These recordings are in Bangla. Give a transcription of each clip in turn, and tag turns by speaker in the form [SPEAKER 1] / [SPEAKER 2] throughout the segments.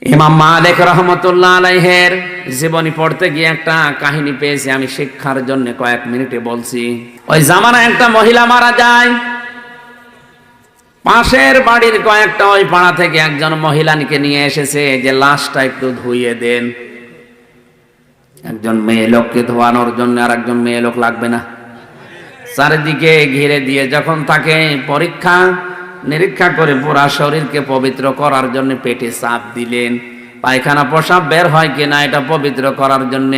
[SPEAKER 1] ইমাম মালিক রহমতুল্লাহ আলাইহির জীবনী পড়তে গিয়ে একটা কাহিনী পেয়েছি, আমি শিক্ষার জন্য কয়েক মিনিটে বলছি। ওই জামানায় একটা মহিলা মারা যায়, পাশের বাড়ির কয়েকটা ওই পাড়া থেকে একজন মহিলাকে নিয়ে এসেছে যে লাশটা একটু ধুইয়ে দেন। একজন মেয়ে লোককে ধোয়ানোর জন্য আর একজন মেয়ে লোক লাগবে না। চারিদিকে ঘিরে দিয়ে যখন তাকে পরীক্ষা নিরীক্ষা করে পুরা শরীরকে পবিত্র করার জন্য পেটে চাপ দিলেন, পায়খানা প্রসাব বের হয় কিনা এটা পবিত্র করার জন্য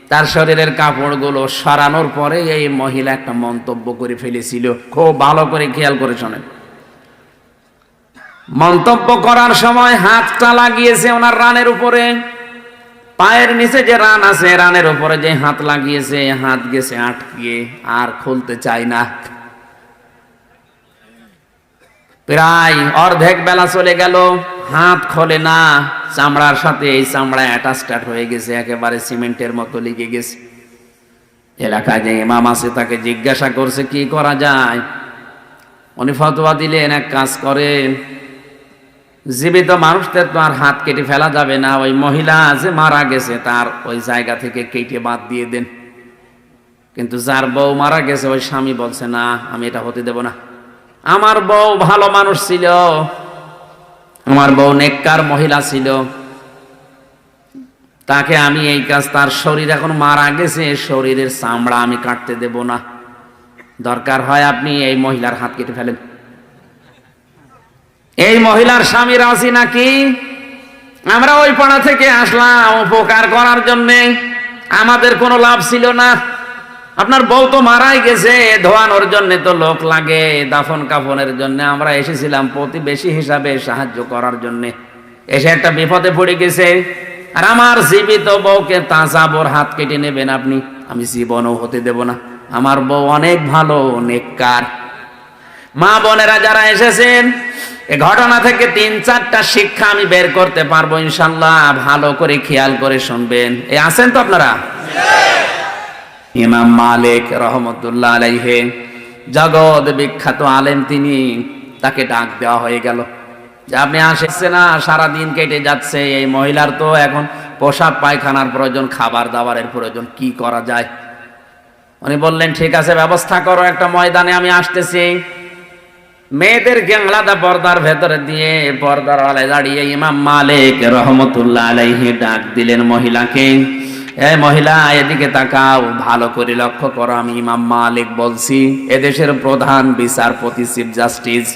[SPEAKER 1] তার শরীরের কাপড়গুলো সরানোর পরে এই মহিলা একটা মন্তব্য করে ফেলেছিল। খুব ভালো করে খেয়াল করে শোনেন। মন্তব্য করার সময় হাতটা লাগিয়েছে ওনার রানের উপরে, পায়ের নিচে যে রান আছে রানের উপরে যে হাত লাগিয়েছে, হাত গেছে আটকে আর খুলতে চায় না। প্রায় অর্ধেক বেলা চলে গেল, হাত খোলে না, চামড়ার সাথে এই চামড়া অ্যাটাচড হয়ে গেছে, একেবারে সিমেন্টের মতো লেগে গেছে। এলাকায় যে ইমাম আছে তাকে জিজ্ঞাসা করছে কি করা যায়। উনি ফতোয়া দিলেন, এক কাজ করেন, জীবিত মানুষদের তো আর হাত কেটে ফেলা যাবে না, ওই মহিলা যে মারা গেছে তার ওই জায়গা থেকে কেটে বাদ দিয়ে দেন। কিন্তু যার বউ মারা গেছে ওই স্বামী বলছে না, আমি এটা হতে দেব না। আমার বউ ভালো মানুষ ছিল, আমার বউ নেককার মহিলা ছিল, তাকে আমি এই কাজ, তার শরীর এখন মারা গেছে, শরীরের চামড়া আমি কাটতে দেব না, দরকার হয় আপনি এই মহিলার হাত কেটে ফেলেন। এই মহিলার স্বামী রাজি নাকি? আমরা ওই পাড়া থেকে আসলাম উপকার করার জন্যে, আমাদের কোনো লাভ ছিল না। আপনার বউ তো মারাই গেছে, ধোয়ানোর জন্য তো লোক লাগে, দাফন কাফনের জন্য আমরা এসেছিলাম প্রতিবেশী হিসাবে সাহায্য করার জন্য। এসে একটা বিপদে পড়ে গেছে, আর আমার জীবিত বউকে তাজাবর হাত কেটে নেবেন আপনি? আমি জীবনও হতে দেব না। আমার বউ অনেক ভালো, নেককার। মা বোনেরা যারা এসেছেন, এই ঘটনা থেকে 3-4টা শিক্ষা আমি বের করতে পারবো ইনশাল্লাহ, ভালো করে খেয়াল করে শুনবেন। এই আছেন তো আপনারা? ইমাম মালিক রহমতুল্লাহ আলাইহি জগৎ বিখ্যাত আলেম, তিনি, তাকে ডাক দেওয়া হয়ে গেল যে আপনি আসছে না, সারাদিন কেটে যাচ্ছে, এই মহিলার তো এখন পোশাক পায়খানার প্রয়োজন, খাবার দাবারের প্রয়োজন, কি করা যায়? উনি বললেন ঠিক আছে, ব্যবস্থা করো, একটা ময়দানে আমি আসতেছি। মেয়েদেরকে আলাদা পর্দার ভেতরে দিয়ে পর্দার আড়ালে দাঁড়িয়ে ইমাম মালিক রহমতুল্লাহ আলাইহি ডাক দিলেন মহিলাকে, এই মহিলা এদিকে তাকাও, ভালো করে লক্ষ্য করো, আমি ইমাম মালিক বলছি, এদেশের প্রধান বিচারপতি, চিফ জাস্টিস।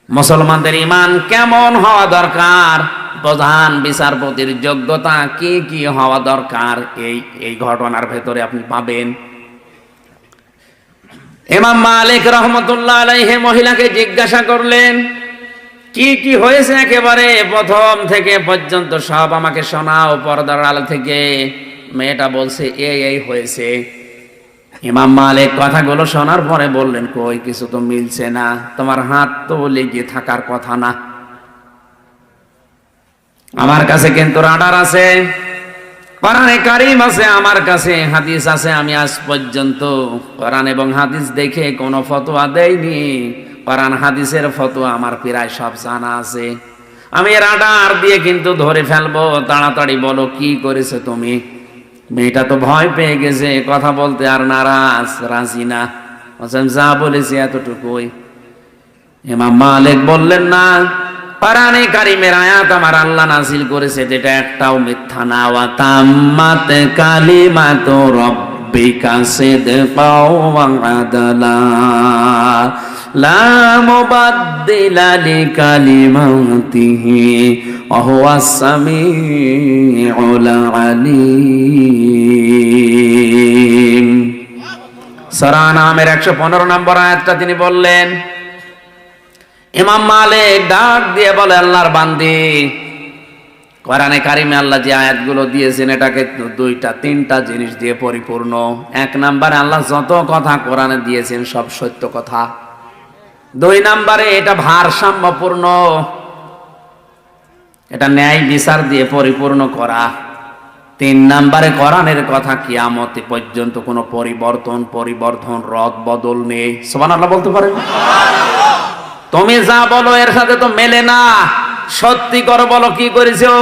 [SPEAKER 1] মুসলমানদের ঈমান কেমন হওয়া দরকার, প্রধান বিচারপতির যোগ্যতা কি কি হওয়া দরকার, এই ঘটনার ভেতরে আপনি পাবেন। ইমাম মালিক রহমতুল্লাহ আলাইহি মহিলাকে জিজ্ঞাসা করলেন কি কি হয়েছে, একেবারে প্রথম থেকে পর্যন্ত সব আমাকে শোনাও পর্দার আড়াল থেকে। মেয়েটা বলছে এই হয়েছে। ইমাম মালিক কথাগুলো শোনার পরে বললেন, কই কিছু তো মিলছে না, তোমার হাত তো লেগে থাকার কথা না। আমার কাছে কিন্তু রাডার আছে, কোরআনে কারীম আছে, আমার কাছে হাদিস আছে, আমি আজ পর্যন্ত কোরআন এবং হাদিস দেখে কোনো ফতোয়া দেইনি। কোরআন হাদিসের ফতোয়া আমার প্রায় সব জানা আছে, আমি রাডার দিয়ে কিন্তু ধরে ফেলবো, তাড়াতাড়ি বলো কি করেছে তুমি। মেয়েটা তো ভয় পেয়ে গেছে, কথা বলতে আর নারাজ, রাজি না, যা বলেছি এতটুকুই। ইমাম মালিক বললেন না, কোরআনে কারীমের আয়াত আমার আল্লাহ নাযিল করেছে যেটা একটাও মিথ্যা না, ওয়া তাম্মাত কালিমাতু রাব্বিকা সিদকাও ওয়া আদলা লা মুবাদদিলা লিকালিমাতিহি ওয়া হুয়াস সামিউল আলীম। সূরা নামের 115 নম্বর আয়াতটা তিনি বললেন। ইমাম মালিক ডাক দিয়ে বলে, আল্লাহর বান্দি, কোরআনে কারিমে আল্লাহ যে আয়াতগুলো দিয়েছেন এটাকে 2-3টা জিনিস দিয়ে পরিপূর্ণ। 1 নম্বরে আল্লাহ যত কথা কোরআনে দিয়েছেন সব সত্য কথা। 2 নম্বরে এটা ভারসাম্যপূর্ণ, এটা ন্যায় বিচার দিয়ে পরিপূর্ণ করা। 3 নম্বরে কোরআনের কথা কিয়ামত পর্যন্ত কোনো পরিবর্তন রদ বদল নেই। সুবহানাল্লাহ বলতে পারেন? তুমি যা বলো এর সাথে তো মেলে না, সত্যি করে বলো কি করেছো?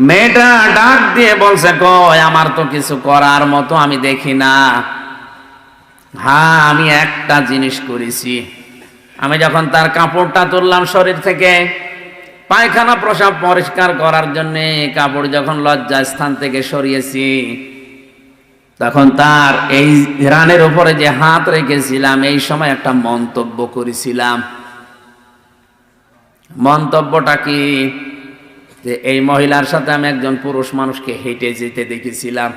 [SPEAKER 1] মেয়েটা ডাক দিয়ে বলছে, কই আমার তো কিছু করার মতো আমি দেখি না। হ্যাঁ, আমি একটা জিনিস করেছি। আমি যখন তার কাপড়টা তুললাম শরীর থেকে, পায়খানা প্রসাব পরিষ্কার করার জন্য কাপড় যখন লজ্জা স্থান থেকে সরিয়েছি, তখন তার এই রানের উপরে যে হাত রেখেছিলাম, এই সময় একটা মন্তব্য করেছিলাম। মন্তব্যটা কি? যে এই মহিলার সাথে আমি একজন পুরুষ মানুষকে হেঁটে যেতে দেখেছিলাম।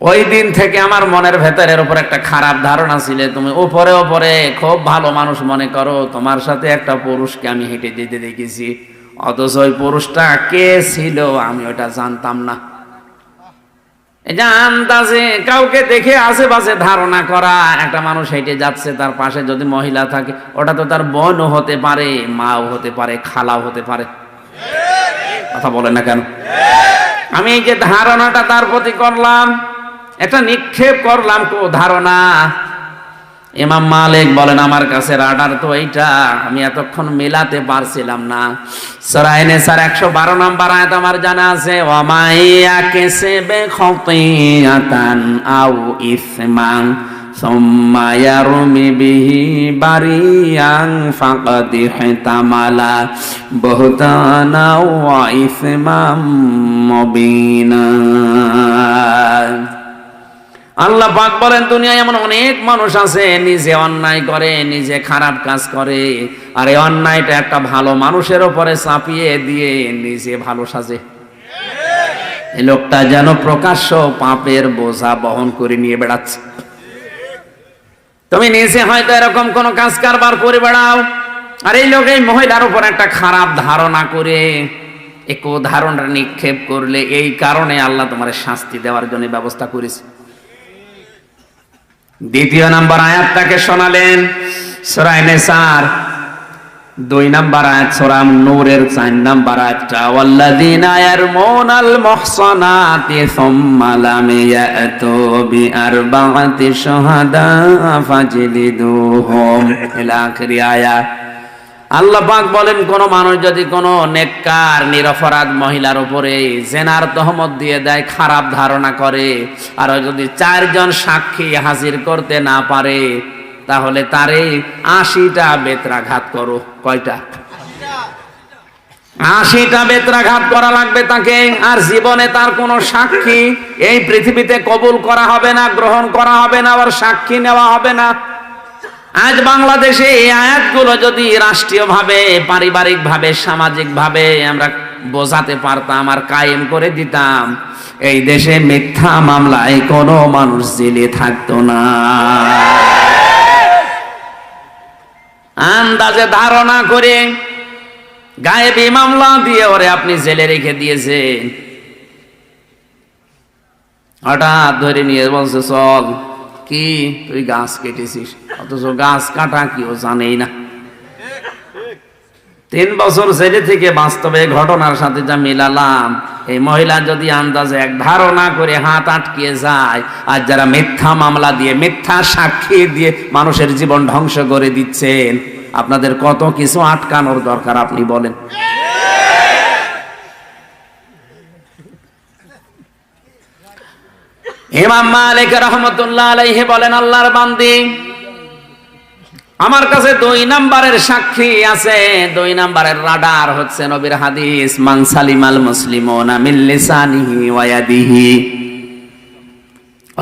[SPEAKER 1] ওই দিন থেকে আমার মনের ভেতরের উপর একটা খারাপ ধারণা ছিল, তুমি উপরে উপরে খুব ভালো মানুষ মনে করো, তোমার সাথে একটা পুরুষকে আমি হেঁটে যেতে দেখেছি, অথচ ওই পুরুষটা কে ছিল আমি ওটা জানতাম না। এই যে আন্দাজে কাউকে দেখে আশেপাশে ধারণা করা, একটা মানুষ হেঁটে যাচ্ছে, তার পাশে যদি মহিলা থাকে, ওটা তো তার বোনও হতে পারে, মাও হতে পারে, খালাও হতে পারে। কথা বলে না কেন? আমি এই যে ধারণাটা তার প্রতি করলাম, একটা নিক্ষেপ করলাম ধারণা। ইমাম মালিক বলেন, আমার কাছে রাডার তো এইটা, আমি এতক্ষণ মেলাতে পারছিলাম না। সূরা নিসার 112 নম্বর আয়াত আমার জানা আছে, ওয়ামাইয়া কাসাবা খাতিয়াতান আও ইসমান সুম্মা ইয়ারমি বিহি বারিয়ান ফাকাদ ইহতামালা বুহতানা ওয়া ইসমাম মুবিনা। আল্লাহ পাক বলেন, দুনিয়ায় এমন অনেক মানুষ আছে নিজে অন্যায় করে, নিজে খারাপ কাজ করে, আর এই অন্যায়টা একটা ভালো মানুষের উপরে চাপিয়ে দিয়ে নিজে ভালো সাজে। এই লোকটা যেন প্রকাশ্য পাপের বোঝা বহন করে নিয়ে বেড়াচ্ছে। তুমি নিজে হয়তো এরকম কোন কাজ কারবার করে বেড়াও, আর এই লোক এই মহিলার উপর একটা খারাপ ধারণা করে এক ধারণা নিক্ষেপ করলে, এই কারণে আল্লাহ তোমার শাস্তি দেওয়ার জন্য ব্যবস্থা করেছে। দ্বিতীয় নাম্বার আয়াতটাকে শোনালেন সূরা নিসার 2 নাম্বার আয়াত, সূরা নূরের 4 নাম্বার আয়াতটা, ওয়াল্লাযীনা ইয়ারমুনাল মুহসানাতি সুম্মা লাম ইয়াতু বিআরবা'তি শুহাদা ফাজলিদুহুম ইলা আখির আয়াত। আল্লাহ পাক বলেন, কোন মানুষ যদি কোন নেককার নিরপরাধ মহিলার উপরে জেনার তহমত দিয়ে দেয়, খারাপ ধারণা করে, আর যদি 4 জন সাক্ষী হাজির করতে না পারে, তাহলে তারে 80টা বেত্রাঘাত করো। কয়টা? 80টা বেত্রাঘাত করা লাগবে তাকে। আর জীবনে তার কোনো সাক্ষী এই পৃথিবীতে কবুল করা হবে না, গ্রহণ করা হবে না, আবার সাক্ষী নেওয়া হবে না। আজ বাংলাদেশে এই আয়াতগুলো যদি রাষ্ট্রীয়ভাবে, পারিবারিকভাবে, সামাজিকভাবে আমরা বোঝাতে পারতাম আর কায়েম করে দিতাম, এই দেশে মিথ্যা মামলায় কোনো মানুষ জেলে থাকতো না। আন্দাজে ধারণা করে গায়েবী মামলা দিয়ে ওরে আপনি জেলে রেখে দিয়েছেন, হঠাৎ ধরে নিয়ে বলছে চল, কি তুই গাছ কেটেছিস, অথচ গাছ কাটা কি ও জানেই না। 3 বছর জেলে থেকে বাস্তবে ঘটনার সাথে যা মিলালাম, এই মহিলা যদি আন্দাজে এক ধারণা করে হাত আটকিয়ে যায়, আর যারা মিথ্যা মামলা দিয়ে, মিথ্যা সাক্ষী দিয়ে মানুষের জীবন ধ্বংস করে দিচ্ছেন, আপনাদের কত কিছু আটকানোর দরকার আপনি বলেন। ইমাম মালিক রাহমাতুল্লাহ আলাইহি বলেন, আল্লাহর বান্দি, আমার কাছে 2 নাম্বারের সাক্ষী আছে, 2 নাম্বারের রাডার হচ্ছে নবীর হাদিস, মান সালিমাল মুসলিমুনা মিন লিসানিহি ওয়া ইয়াদিহি।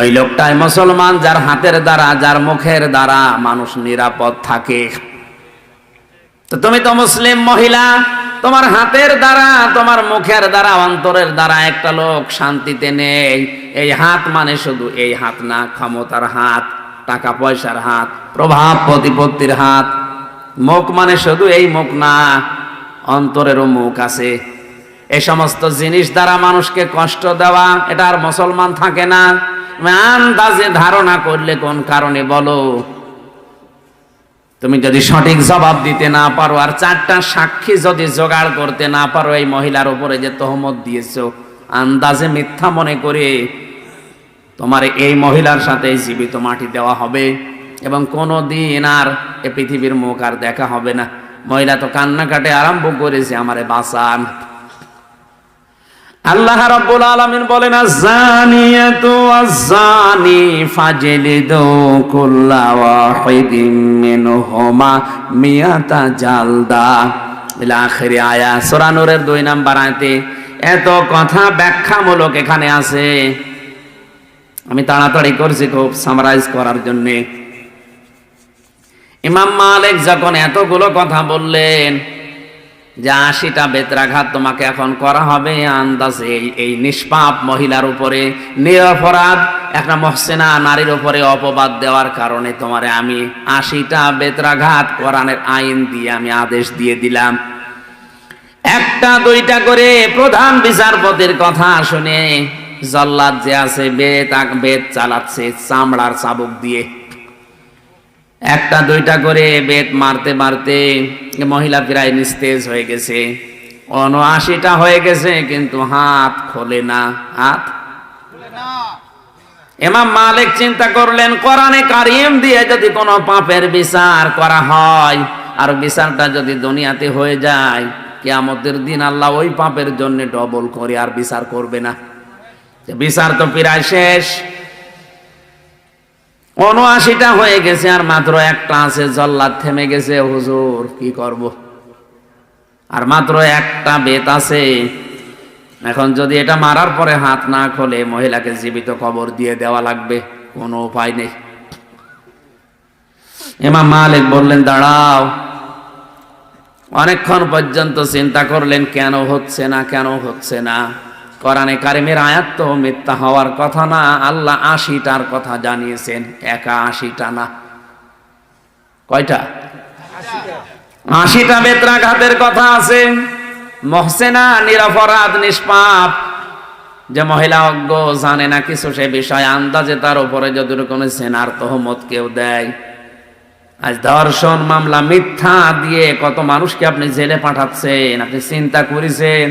[SPEAKER 1] ওই লোকটাই মুসলমান যার হাতের দ্বারা, যার মুখের দ্বারা মানুষ নিরাপদ থাকে। তো তুমি তো মুসলিম মহিলা, তোমার হাতের দ্বারা, তোমার মুখের দ্বারা, অন্তরের দ্বারা একটা লোক শান্তিতে নেই। এই হাত মানে শুধু এই হাত না, ক্ষমতার হাত, টাকা পয়সার হাত, প্রভাব প্রতিপত্তির হাত। মুখ মানে শুধু এই মুখ না, অন্তরেরও মুখ আছে। এই সমস্ত জিনিস দ্বারা মানুষকে কষ্ট দেওয়া, এটা আর মুসলমান থাকে না। আন্দাজে ধারণা করলে কোন কারণে বলো, তুমি যদি সঠিক জবাব দিতে না পারো, আর 4টা সাক্ষী যদি জোগাড় করতে না পারো, এই মহিলার উপরে যে তহমত দিয়েছো, আন্দাজে মিথ্যা মনে করে তোমার এই মহিলার সাথে জীবিত মাটি দেওয়া হবে, এবং কোনোদিন আর এ পৃথিবীর মুখ আর দেখা হবে না। মহিলা তো কান্নাকাটি আরম্ভ করেছে, আমারে বাঁচান। আল্লাহ রাব্বুল আলামিন বলেন, আয-যানিয়াতু ওয়াজ-যানি ফাজলিদু কুল্লা ওয়াহিদিম মিনহুমা মিয়াতা জালদা ইলা আখিরি আয়া। সূরা নূরের 2 নম্বর আয়াতে এত কথা ব্যাখ্যামূলক এখানে আছে। আমি তাড়াতাড়ি করছি খুব সামারাইজ করার জন্য। ইমাম মালিক যখন এতগুলো কথা বললেন যে 80টা বেত্রাঘাত তোমাকে এখন করা হবে আন্দাজে এই নিষ্পাপ মহিলার উপরে, নিরপরাধ একটা মহসিনা নারীর উপরে অপবাদ দেওয়ার কারণে তোমারে আমি 80টা বেত্রাঘাত কোরআনের আইন দিয়ে আমি আদেশ দিয়ে দিলাম। একটা দুইটা করে প্রধান বিচারপতির কথা শুনে জল্লাদ যে আছে বেত চালাচ্ছে চামড়ার চাবুক দিয়ে। একটা দুইটা করে বেত মারতে মারতে মহিলা প্রায় নিস্তেজ হয়ে গেছে, 79টা হয়ে গেছে, কিন্তু হাত খোলে না, হাত। ইমাম মালিক চিন্তা করলেন, কোরআনে কারিম দিয়ে যদি কোনো পাপের বিচার করা হয় আর বিচারটা যদি দুনিয়াতে হয়ে যায়, কিয়ামতের দিন আল্লাহ ওই পাপের জন্য ডবল করে আর বিচার করবে না। বিচার তো প্রায় শেষ, 79টা হয়ে গেছে আর মাত্র একটা আছে। জল্লাদ থেমে গেছে, হুজুর কি করব, আর মাত্র একটা বেত আছে, এখন যদি এটা মারার পরে হাত না খোলে মহিলাকে জীবিত কবর দিয়ে দেওয়া লাগবে, কোনো উপায় নেই। ইমাম মালিক বললেন, দাঁড়াও। অনেকক্ষণ পর্যন্ত চিন্তা করলেন, কেন হচ্ছে না, কেন হচ্ছে না। কোরআনে কারিমের আয়াত তো মিথ্যা হওয়ার কথা না, আল্লাহ 80টার কথা জানিয়েছেন, একা 80টা না। কয়টা? 80টা বেত্রাঘাতের কথা আছে। মহসেনা নিরপরাধ নিষ্পাপ, যে মহিলা অজ্ঞ জানে না কিছু, সে বিষয়ে আন্দাজে তার উপরে যদি কোনো সেনার তহমত কেউ দেয়। আজ ধর্ষণ মামলা মিথ্যা দিয়ে কত মানুষকে আপনি জেলে পাঠাচ্ছেন, আপনি চিন্তা করেছেন?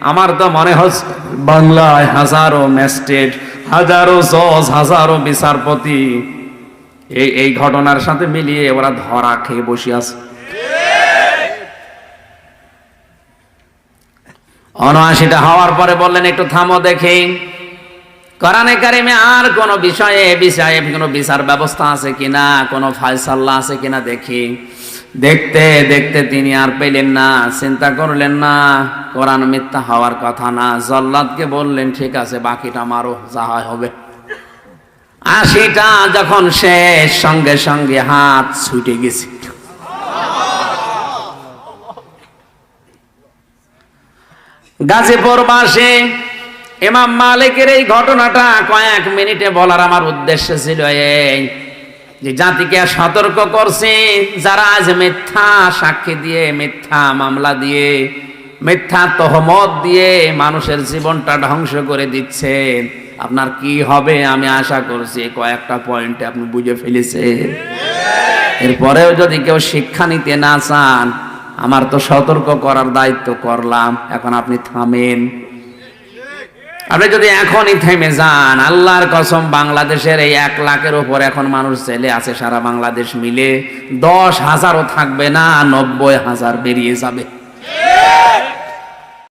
[SPEAKER 1] আমার তো মনে হচ্ছে বাংলায় হাজারো ম্যাজিস্ট্রেট, হাজারো জজ, হাজারো বিচারপতি এই ঘটনার সাথে মিলিয়ে ওরা ধরা খেয়ে বসে আছে। 79টা হওয়ার পরে বললেন, একটু থামো দেখি কোরআনে কারিমে আর কোন বিষয়ে কোনো বিচার ব্যবস্থা আছে কিনা, কোন ফায়সালা আছে কিনা দেখি। দেখতে দেখতে তিনি আর পেলেন না, চিন্তা করলেন না কোরআন মিথ্যা হওয়ার কথা না। জল্লাদকে বললেন, ঠিক আছে বাকিটা মারো, যা হয় হবে। 80টা যখন শেষ, সঙ্গে সঙ্গে হাত ছুটে গেছে। গাজীপুর বাসে ইমাম মালিকের এই ঘটনাটা কয়েক মিনিটে বলার আমার উদ্দেশ্য ছিল এই যে জাতিকে সতর্ক করছে, যারা আজ মিথ্যা সাক্ষী দিয়ে, মিথ্যা মামলা দিয়ে, মিথ্যা তহমত দিয়ে মানুষের জীবনটা ধ্বংস করে দিচ্ছেন, আপনার কি হবে আমি আশা করছি কয়েকটা পয়েন্টে আপনি বুঝে ফেলেছেন। এরপরেও যদি কেউ শিক্ষা নিতে না চান, আমার তো সতর্ক করার দায়িত্ব করলাম, এখন আপনি থামেন। আপনি যদি এখনই থেমে যান, আল্লাহর কসম বাংলাদেশের এই 1 লাখের উপর এখন মানুষ জেলে আছে, সারা বাংলাদেশ মিলে 10,000ও থাকবে না, 90,000 বেরিয়ে যাবে।